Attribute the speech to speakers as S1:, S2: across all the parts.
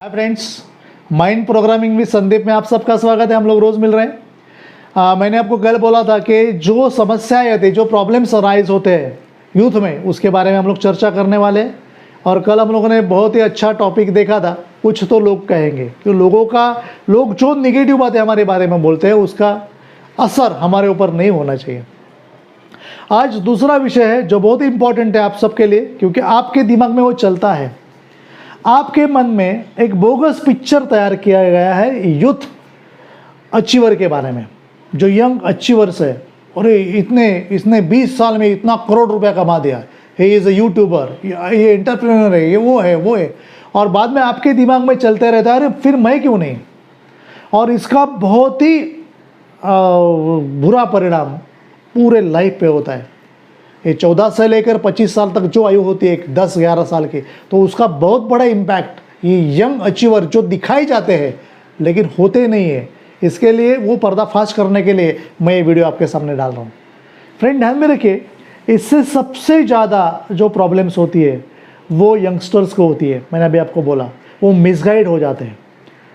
S1: Hi friends, mind programming with Sandeep में आप सबका स्वागत है। हम लोग रोज़ मिल रहे हैं। मैंने आपको कल बोला था कि जो समस्याएं आती, जो प्रॉब्लम्स अराइज होते हैं यूथ में, उसके बारे में हम लोग चर्चा करने वाले हैं। और कल हम लोगों ने बहुत ही अच्छा टॉपिक देखा था। कुछ तो लोग कहेंगे कि लोग जो निगेटिव बातें हमारे बारे में बोलते हैं उसका असर हमारे ऊपर नहीं होना चाहिए। आज दूसरा विषय है जो बहुत ही इंपॉर्टेंट है आप सबके लिए, क्योंकि आपके दिमाग में वो चलता है। आपके मन में एक बोगस पिक्चर तैयार किया गया है यूथ अचीवर के बारे में, जो यंग अचीवर्स है। और इसने 20 साल में इतना करोड़ रुपया कमा दिया, ही इज़ अ यूट्यूबर, ये एंटरप्रेन्योर है, ये वो है। और बाद में आपके दिमाग में चलते रहता है, अरे फिर मैं क्यों नहीं। और इसका बहुत ही बुरा परिणाम पूरे लाइफ पे होता है। ये 14 से लेकर 25 साल तक जो आयु होती है, 10-11 साल की, तो उसका बहुत बड़ा इम्पैक्ट ये यंग अचीवर जो दिखाई जाते हैं लेकिन होते नहीं है, इसके लिए वो पर्दाफाश करने के लिए मैं ये वीडियो आपके सामने डाल रहा हूँ। फ्रेंड, ध्यान में रखिए, इससे सबसे ज़्यादा जो प्रॉब्लम्स होती है वो यंगस्टर्स को होती है। मैंने अभी आपको बोला, वो मिसगाइड हो जाते हैं।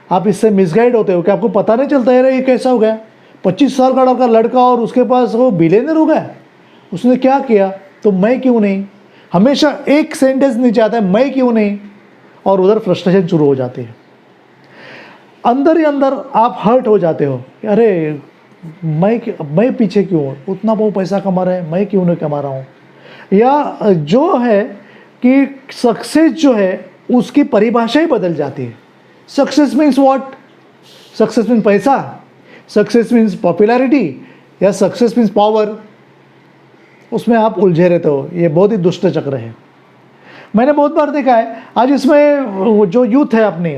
S1: आप इससे मिसगाइड होते हो कि आपको पता नहीं चलता है ये कैसा हो गया। 25 साल का लड़का और उसके पास वो बिलियनर हो गया, उसने क्या किया, तो मैं क्यों नहीं। हमेशा एक सेंटेंस नीचे आता है, मैं क्यों नहीं, और उधर फ्रस्ट्रेशन शुरू हो जाती है। अंदर ही अंदर आप हर्ट हो जाते हो, अरे मैं पीछे क्यों हूँ, उतना बहुत पैसा कमा रहा है, मैं क्यों नहीं कमा रहा हूँ। या जो है कि सक्सेस जो है उसकी परिभाषा ही बदल जाती है। Success means what? Success means पैसा, सक्सेस मीन्स पॉपुलैरिटी, या सक्सेस मीन्स पावर। उसमें आप उलझे रहते हो। ये बहुत ही दुष्ट चक्र है। मैंने बहुत बार देखा है। आज इसमें जो यूथ है अपने,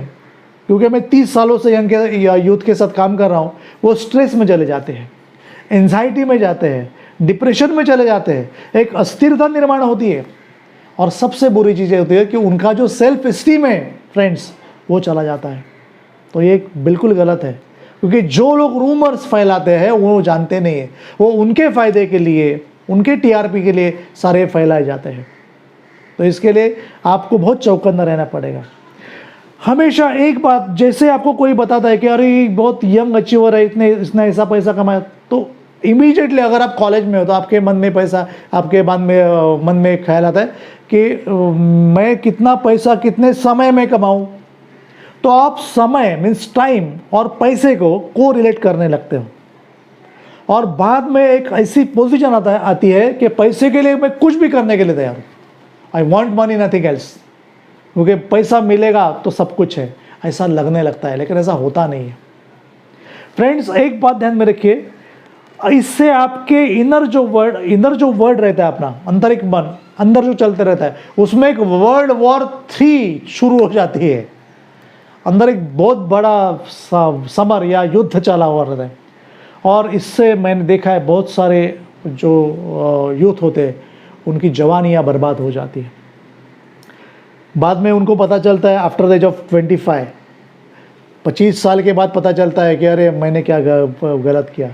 S1: क्योंकि मैं 30 सालों से यूथ के साथ काम कर रहा हूँ, वो स्ट्रेस में चले जाते हैं, एंजाइटी में जाते हैं, डिप्रेशन में चले जाते हैं, एक अस्थिरता निर्माण होती है। और सबसे बुरी चीज़ होती है कि उनका जो सेल्फ इस्टीम है फ्रेंड्स, वो चला जाता है। तो ये बिल्कुल गलत है, क्योंकि जो लोग रूमर्स फैलाते हैं वो जानते नहीं है, वो उनके फ़ायदे के लिए, उनके टीआरपी के लिए सारे फैलाए जाते हैं। तो इसके लिए आपको बहुत चौकन्ना रहना पड़ेगा। हमेशा एक बात, जैसे आपको कोई बताता है कि अरे बहुत यंग अचीवर है, इसने ऐसा पैसा कमाया, तो इमीडिएटली अगर आप कॉलेज में हो तो आपके मन में ख्याल आता है कि मैं कितना पैसा कितने समय में कमाऊं। तो आप समय मीन्स टाइम और पैसे को रिलेट करने लगते हो। और बाद में एक ऐसी पोजीशन आती है कि पैसे के लिए मैं कुछ भी करने के लिए तैयार हूँ। I want money, nothing else, क्योंकि पैसा मिलेगा तो सब कुछ है, ऐसा लगने लगता है। लेकिन ऐसा होता नहीं है। फ्रेंड्स, एक बात ध्यान में रखिए, इससे आपके इनर जो वर्ड रहता है, अपना आंतरिक मन अंदर जो चलते रहता है, उसमें एक वर्ल्ड वॉर 3 शुरू हो जाती है। अंदर एक बहुत बड़ा समर या युद्ध चला हुआ रहता है। और इससे मैंने देखा है बहुत सारे जो यूथ होते हैं उनकी जवानियाँ बर्बाद हो जाती है। बाद में उनको पता चलता है आफ्टर द एज ऑफ 25 साल के बाद पता चलता है कि अरे मैंने क्या गलत किया।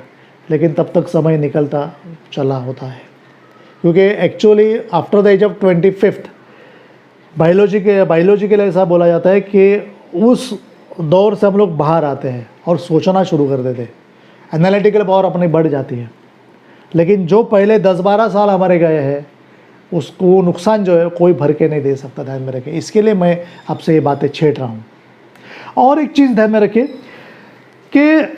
S1: लेकिन तब तक समय निकलता चला होता है, क्योंकि actually after the age of 25 biological ऐसा बोला जाता है कि उस दौर से हम लोग बाहर आते हैं और सोचना शुरू कर देते हैं, एनालिटिकल पावर अपनी बढ़ जाती है। लेकिन जो पहले 10-12 साल हमारे गए हैं, उसको नुकसान जो है कोई भर के नहीं दे सकता। ध्यान में रखें, इसके लिए मैं आपसे ये बातें छेड़ रहा हूँ। और एक चीज़ ध्यान में रखिए कि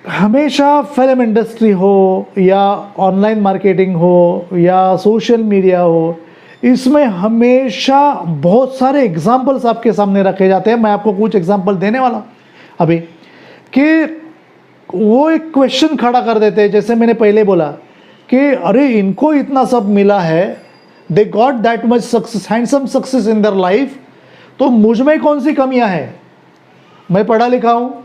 S1: हमेशा फिल्म इंडस्ट्री हो या ऑनलाइन मार्केटिंग हो या सोशल मीडिया हो, इसमें हमेशा बहुत सारे एग्जाम्पल्स आपके सामने रखे जाते हैं। मैं आपको कुछ एग्जाम्पल देने वाला हूँ अभी, कि वो एक क्वेश्चन खड़ा कर देते हैं। जैसे मैंने पहले बोला कि अरे इनको इतना सब मिला है, they got that much success, handsome success in their life, तो मुझ में कौन सी कमियां हैं। मैं पढ़ा लिखा हूँ,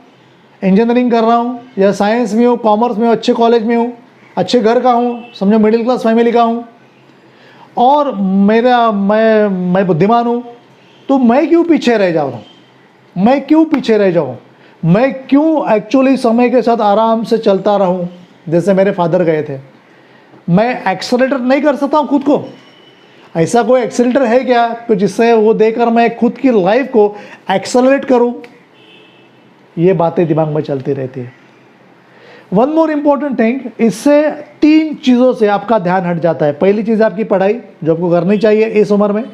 S1: इंजीनियरिंग कर रहा हूँ या साइंस में हूँ, कॉमर्स में हूँ, अच्छे कॉलेज में हूँ, अच्छे घर का हूँ, समझो मिडिल क्लास फैमिली का हूँ, और मैं बुद्धिमान हूँ, तो मैं क्यों पीछे रह जाऊँ, मैं क्यों एक्चुअली समय के साथ आराम से चलता रहूं जैसे मेरे फादर गए थे। मैं एक्सेलरेटर नहीं कर सकता हूं खुद को, ऐसा कोई एक्सेलरेटर है क्या कि जिससे वो देकर मैं खुद की लाइफ को एक्सेलरेट करूं? ये बातें दिमाग में चलती रहती है। वन मोर इम्पॉर्टेंट थिंग, इससे 3 चीज़ों से आपका ध्यान हट जाता है। पहली चीज़ आपकी पढ़ाई जो आपको करनी चाहिए इस उम्र में।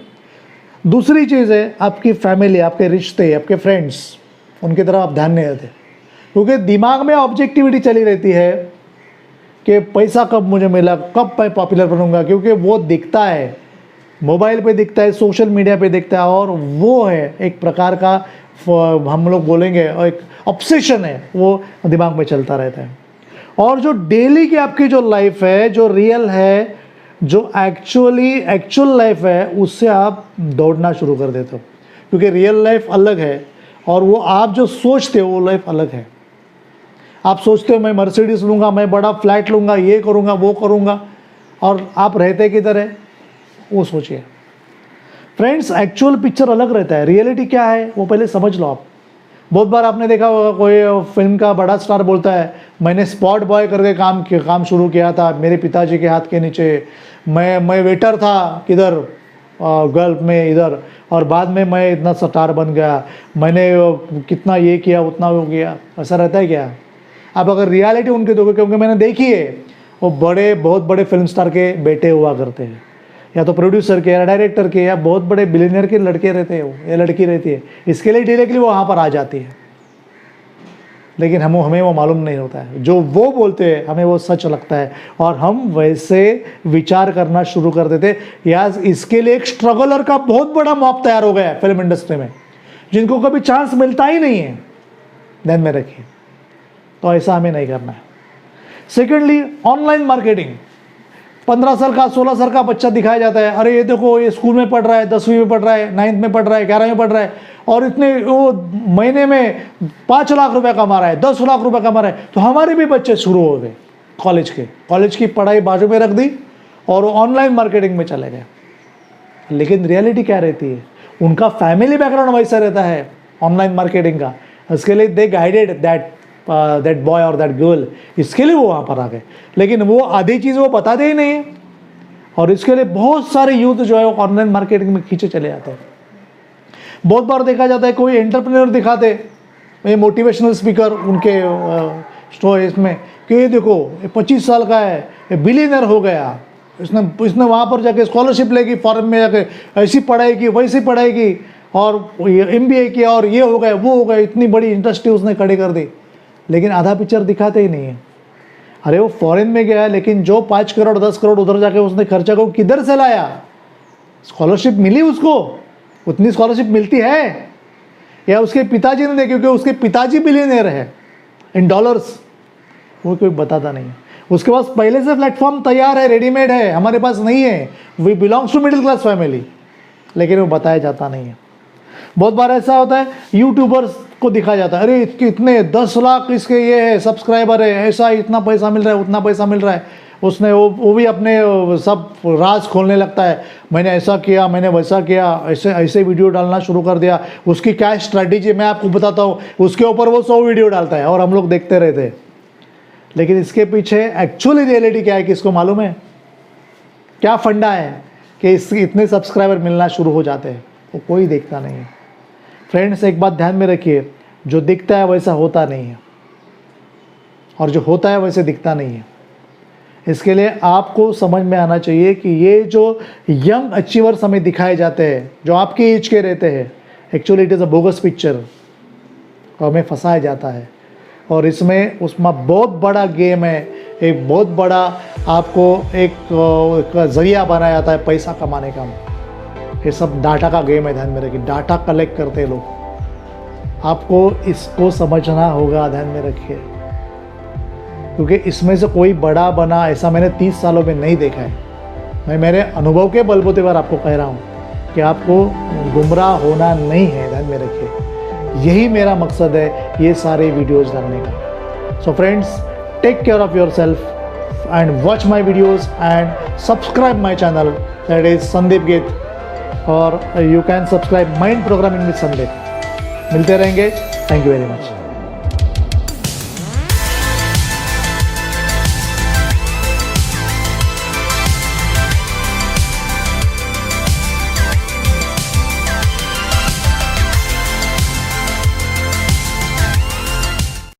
S1: दूसरी चीज़ है आपकी फैमिली, आपके रिश्ते, आपके फ्रेंड्स, उनकी तरफ आप ध्यान नहीं देते, क्योंकि दिमाग में ऑब्जेक्टिविटी चली रहती है कि पैसा कब मुझे मिला, कब मैं पॉपुलर बनूंगा, क्योंकि वो दिखता है, मोबाइल पे दिखता है, सोशल मीडिया पे दिखता है, और वो है एक प्रकार का हम लोग बोलेंगे एक ऑब्सेशन है, वो दिमाग में चलता रहता है। और जो डेली की आपकी जो लाइफ है, जो रियल है, जो एक्चुअल लाइफ है, उससे आप दौड़ना शुरू कर देते हो, क्योंकि रियल लाइफ अलग है और वो आप जो सोचते हो वो लाइफ अलग है। आप सोचते हो मैं मर्सिडीज लूँगा, मैं बड़ा फ्लैट लूँगा, ये करूँगा, वो करूँगा, और आप रहते किधर है वो सोचिए। फ्रेंड्स, एक्चुअल पिक्चर अलग रहता है, रियलिटी क्या है वो पहले समझ लो आप। बहुत बार आपने देखा होगा कोई फिल्म का बड़ा स्टार बोलता है मैंने स्पॉट बॉय करके काम शुरू किया था मेरे पिताजी के हाथ के नीचे, मैं वेटर था किधर गल्फ में इधर, और बाद में मैं इतना स्टार बन गया, मैंने कितना ये किया उतना वो किया। ऐसा रहता है क्या? आप अगर रियलिटी उनके दोगे, क्योंकि मैंने देखी है, वो बहुत बड़े फिल्म स्टार के बेटे हुआ करते हैं, या तो प्रोड्यूसर के या डायरेक्टर के या बहुत बड़े बिलियनियर के लड़के रहते हैं, वो या लड़की रहती है, इसके लिए डायरेक्टली वो वहाँ पर आ जाती है। लेकिन हमें वो मालूम नहीं होता है, जो वो बोलते हैं हमें वो सच लगता है, और हम वैसे विचार करना शुरू कर देते। यार इसके लिए एक स्ट्रगलर का बहुत बड़ा मॉब तैयार हो गया है फिल्म इंडस्ट्री में, जिनको कभी चांस मिलता ही नहीं है। ध्यान में रखिए, तो ऐसा हमें नहीं करना है। Secondly, online marketing. 15 साल का 16 साल का बच्चा दिखाया जाता है, अरे ये देखो ये स्कूल में पढ़ रहा है, 10वीं में पढ़ रहा है, 9th में पढ़ रहा है, 11वीं में पढ़ रहा है, और इतने वो महीने में 5 लाख रुपए कमा रहा है, 10 लाख रुपए कमा रहा है। तो हमारे भी बच्चे शुरू हो गए कॉलेज की पढ़ाई बाजू में रख दी और वो ऑनलाइन मार्केटिंग में चले गए। लेकिन रियलिटी क्या रहती है? उनका फैमिली बैकग्राउंड वैसा रहता है ऑनलाइन मार्केटिंग का, इसके लिए दे गाइडेड दैट बॉय और दैट गर्ल, इसके लिए वो वहाँ पर आ गए। लेकिन वो आधी चीज़ वो बताते ही नहीं है, और इसके लिए बहुत सारे यूथ जो है वो ऑनलाइन मार्केटिंग में खींचे चले जाते हैं। बहुत बार देखा जाता है कोई एंटरप्रेन्योर दिखाते, ये मोटिवेशनल स्पीकर उनके स्टोरीज में कि ये देखो ये 25 साल का है, ये बिलियनर हो गया, इसने वहाँ पर जाके स्कॉलरशिप लेगी, फॉरेन में जाके ऐसी पढ़ाई की वैसी पढ़ाई की, और MBA किया, और ये हो गया वो हो गया, इतनी बड़ी इंडस्ट्री उसने खड़ी कर दी। लेकिन आधा पिक्चर दिखाते ही नहीं है। अरे वो फॉरेन में गया, लेकिन जो 5 करोड़ 10 करोड़ उधर जाके उसने खर्चा को किधर से लाया? स्कॉलरशिप मिली उसको, उतनी स्कॉलरशिप मिलती है, या उसके पिताजी ने दे, क्योंकि उसके पिताजी बिलियनर है इन डॉलर्स, वो कोई बताता नहीं है। उसके पास पहले से प्लेटफॉर्म तैयार है, रेडीमेड है, हमारे पास नहीं है। We belongs to middle class family, लेकिन वो बताया जाता नहीं है। बहुत बार ऐसा होता है, यूट्यूबर्स को दिखाया जाता है, अरे इतने 10 लाख इसके ये है सब्सक्राइबर है, ऐसा इतना पैसा मिल रहा है, उतना पैसा मिल रहा है। उसने वो भी अपने सब राज खोलने लगता है, मैंने ऐसा किया, मैंने वैसा किया, ऐसे वीडियो डालना शुरू कर दिया। उसकी क्या स्ट्रैटेजी मैं आपको बताता हूँ, उसके ऊपर वो 100 वीडियो डालता है और हम लोग देखते रहते हैं। लेकिन इसके पीछे एक्चुअली रियलिटी क्या है, किसको मालूम है? क्या फंडा है कि इतने सब्सक्राइबर मिलना शुरू हो जाते हैं? वो कोई देखता नहीं है। फ्रेंड्स, एक बात ध्यान में रखिए, जो दिखता है वैसा होता नहीं है, और जो होता है वैसे दिखता नहीं है। इसके लिए आपको समझ में आना चाहिए कि ये जो यंग अचीवर्स हमें दिखाए जाते हैं, जो आपके एज के रहते हैं, actually it is a bogus picture, और हमें फंसाया जाता है। और इसमें उसमें बहुत बड़ा गेम है, एक बहुत बड़ा आपको एक जरिया बनाया जाता है पैसा कमाने का। ये सब डाटा का गेम है, ध्यान में रखिए। डाटा कलेक्ट करते हैं लोग, आपको इसको समझना होगा, ध्यान में रखिए, क्योंकि इसमें से कोई बड़ा बना ऐसा मैंने 30 सालों में नहीं देखा है। मैं मेरे अनुभव के बलबूते पर आपको कह रहा हूँ कि आपको गुमराह होना नहीं है, ध्यान में रखिए। यही मेरा मकसद है ये सारे वीडियोज़ डालने का। So friends, take care of your self and watch my videos and subscribe my channel, that is Sandeep Geet, और you can subscribe mind programming with Sandeep. मिलते रहेंगे। Thank you very much.